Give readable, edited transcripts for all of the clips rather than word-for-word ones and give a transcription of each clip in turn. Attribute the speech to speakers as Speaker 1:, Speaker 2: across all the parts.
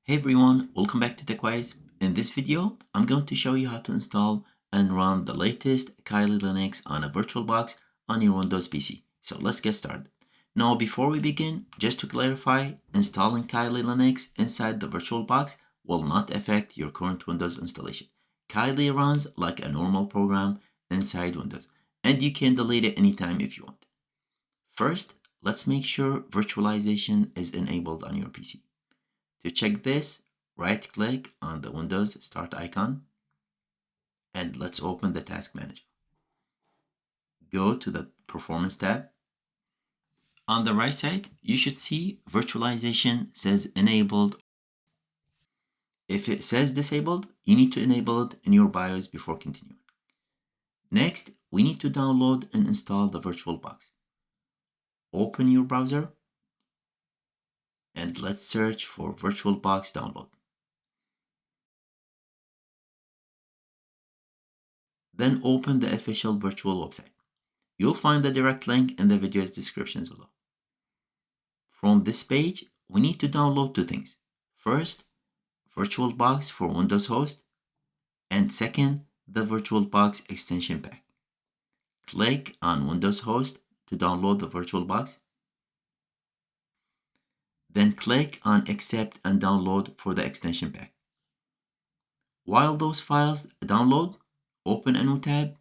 Speaker 1: Hey everyone, welcome back to TechWise. In this video, I'm going to show you how to install and run the latest Kali Linux on a VirtualBox on your Windows PC. So let's get started. Now, before we begin, just to clarify, installing Kali Linux inside the VirtualBox will not affect your current Windows installation. Kali runs like a normal program inside Windows, and you can delete it anytime if you want. First, let's make sure virtualization is enabled on your PC. To check this, right-click on the Windows Start icon and let's open the Task Manager. Go to the Performance tab. On the right side, you should see Virtualization says Enabled. If it says Disabled, you need to enable it in your BIOS before continuing. Next, we need to download and install the VirtualBox. Open your browser and let's search for VirtualBox download. Then open the official virtual website. You'll find the direct link in the video's descriptions below. From this page, we need to download two things. First, VirtualBox for Windows Host, and second, the VirtualBox extension pack. Click on Windows Host to download the VirtualBox. Then click on Accept and Download for the extension pack. While those files download, open a new tab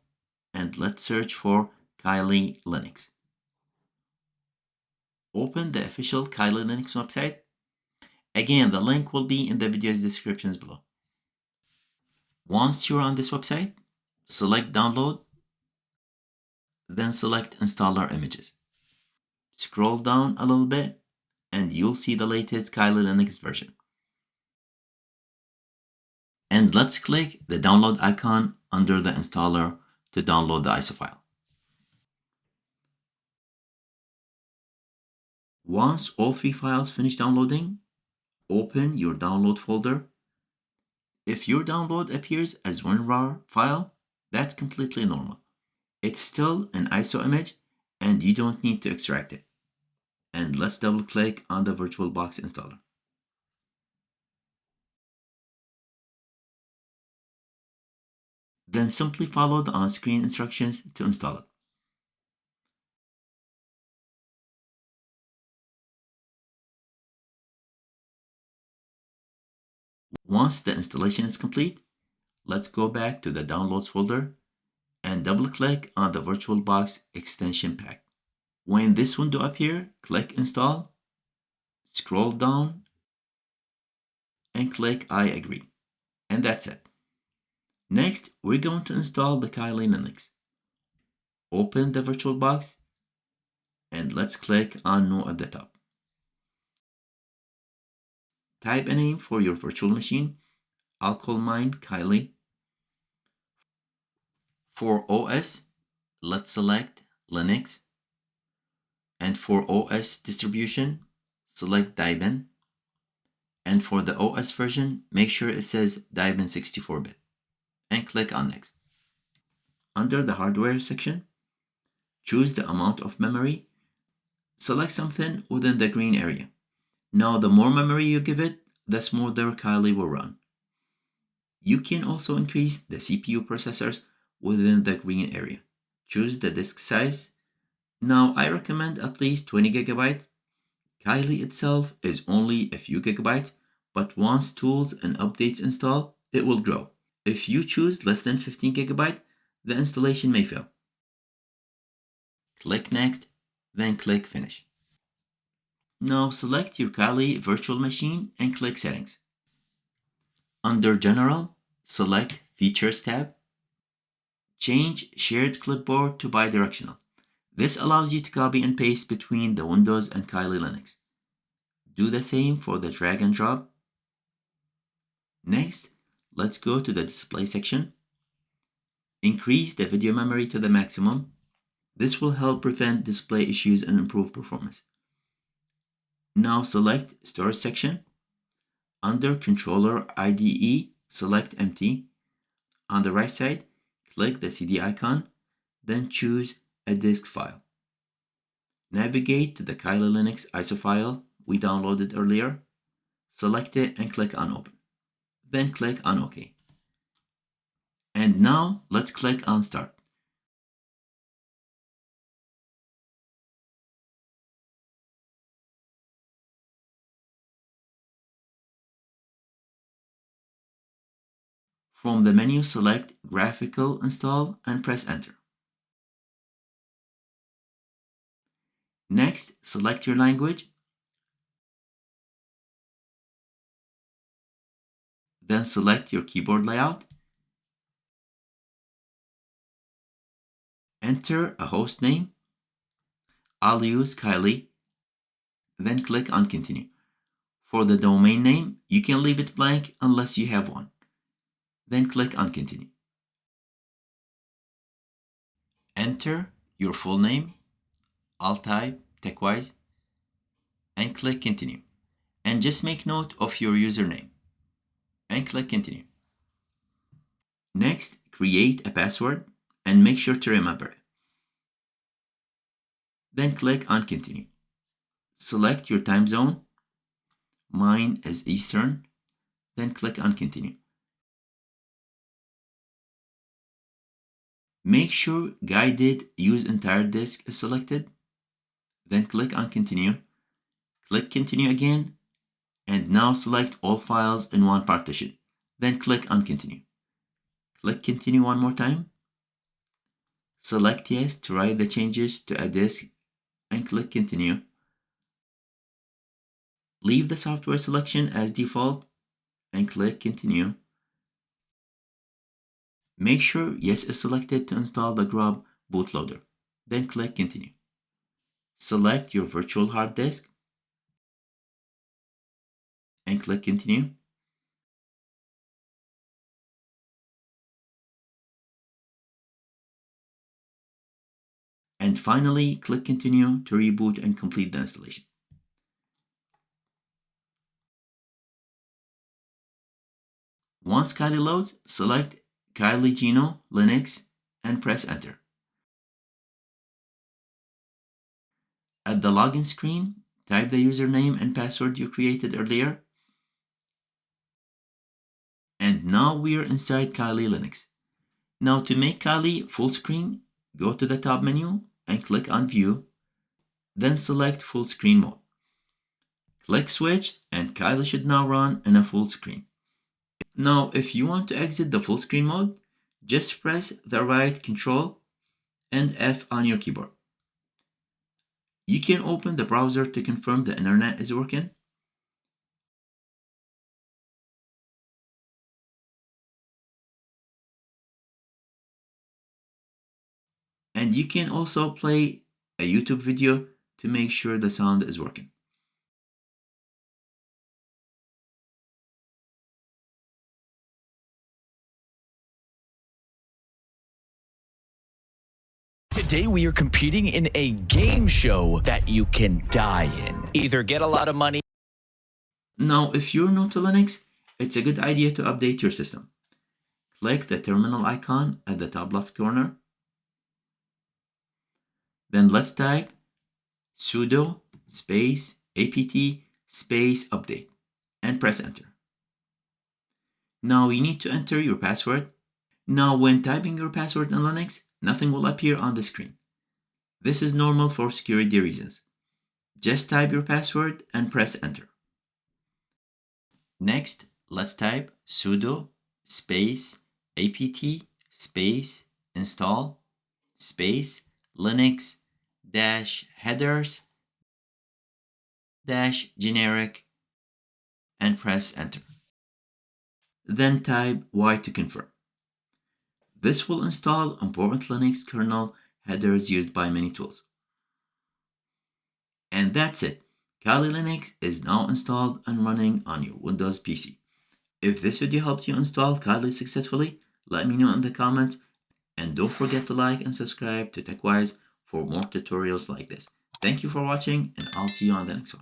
Speaker 1: and let's search for Kali Linux. Open the official Kali Linux website. Again, the link will be in the video's descriptions below. Once you're on this website, select Download, then select Installer Images. Scroll down a little bit, and you'll see the latest Kali Linux version. And let's click the download icon under the installer to download the ISO file. Once all three files finish downloading, open your download folder. If your download appears as one RAR file, that's completely normal. It's still an ISO image and you don't need to extract it. And let's double click on the VirtualBox installer. Then simply follow the on-screen instructions to install it. Once the installation is complete, let's go back to the Downloads folder and double-click on the VirtualBox extension pack. When this window appears, click Install, scroll down, and click I agree. And that's it. Next, we're going to install the Kali Linux. Open the VirtualBox and let's click on New at the top. Type a name for your virtual machine. I'll call mine Kali. For OS, let's select Linux. And for OS distribution, select Debian. And for the OS version, make sure it says Debian 64-bit. And click on Next. Under the Hardware section, choose the amount of memory. Select something within the green area. Now, the more memory you give it, the smoother Kali will run. You can also increase the CPU processors within the green area. Choose the disk size. Now, I recommend at least 20 GB. Kali itself is only a few gigabytes, but once tools and updates install, it will grow. If you choose less than 15 GB, the installation may fail. Click Next, then click Finish. Now select your Kali virtual machine and click Settings. Under General, select Features tab. Change Shared Clipboard to bidirectional. This allows you to copy and paste between the Windows and Kali Linux. Do the same for the drag and drop. Next, let's go to the Display section. Increase the video memory to the maximum. This will help prevent display issues and improve performance. Now select Storage section. Under Controller IDE, select Empty. On the right side, click the CD icon, then choose a disk file. Navigate to the Kali Linux ISO file we downloaded earlier. select it and click on Open. Then click on OK. And now let's click on Start. From the menu, select Graphical Install and press Enter. Next, select your language. Then select your keyboard layout. Enter a host name. I'll use Kylie. Then click on Continue. For the domain name, you can leave it blank unless you have one. Then click on Continue. Enter your full name. I'll type TechWise and click Continue. And just make note of your username and click Continue. Next, create a password and make sure to remember it. Then click on Continue. Select your time zone. Mine is Eastern. Then click on Continue. Make sure Guided Use Entire Disk is selected. Then click on Continue. Click Continue again. And now select all files in one partition. Then click on Continue. Click Continue one more time. Select Yes to write the changes to a disk and click Continue. Leave the software selection as default and click Continue. Make sure Yes is selected to install the Grub bootloader. Then click Continue. Select your virtual hard disk and click Continue. And finally, click Continue to reboot and complete the installation. Once Kali loads, select Kali Geno Linux and press Enter. At the login screen, type the username and password you created earlier. And now we're inside Kali Linux. Now to make Kali full screen, go to the top menu and click on View, then select Full Screen Mode. Click Switch and Kali should now run in a full screen. Now if you want to exit the full screen mode, just press the right Ctrl and F on your keyboard. You can open the browser to confirm the internet is working. And you can also play a YouTube video to make sure the sound is working.
Speaker 2: Today we are competing in a game show that you can die in. Either get a lot of money.
Speaker 1: Now, if you're new to Linux, it's a good idea to update your system. Click the terminal icon at the top left corner. Then let's type sudo space apt space update and press enter. Now you need to enter your password. Now when typing your password in Linux, nothing will appear on the screen. This is normal for security reasons. Just type your password and press enter. Next, let's type sudo space apt space install space linux dash headers dash generic and press enter. Then type Y to confirm. This will install important Linux kernel headers used by many tools. And that's it. Kali Linux is now installed and running on your Windows PC. If this video helped you install Kali successfully, let me know in the comments, and don't forget to like and subscribe to TechWise for more tutorials like this. Thank you for watching, and I'll see you on the next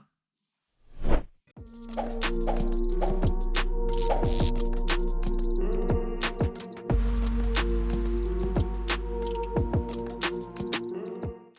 Speaker 1: one.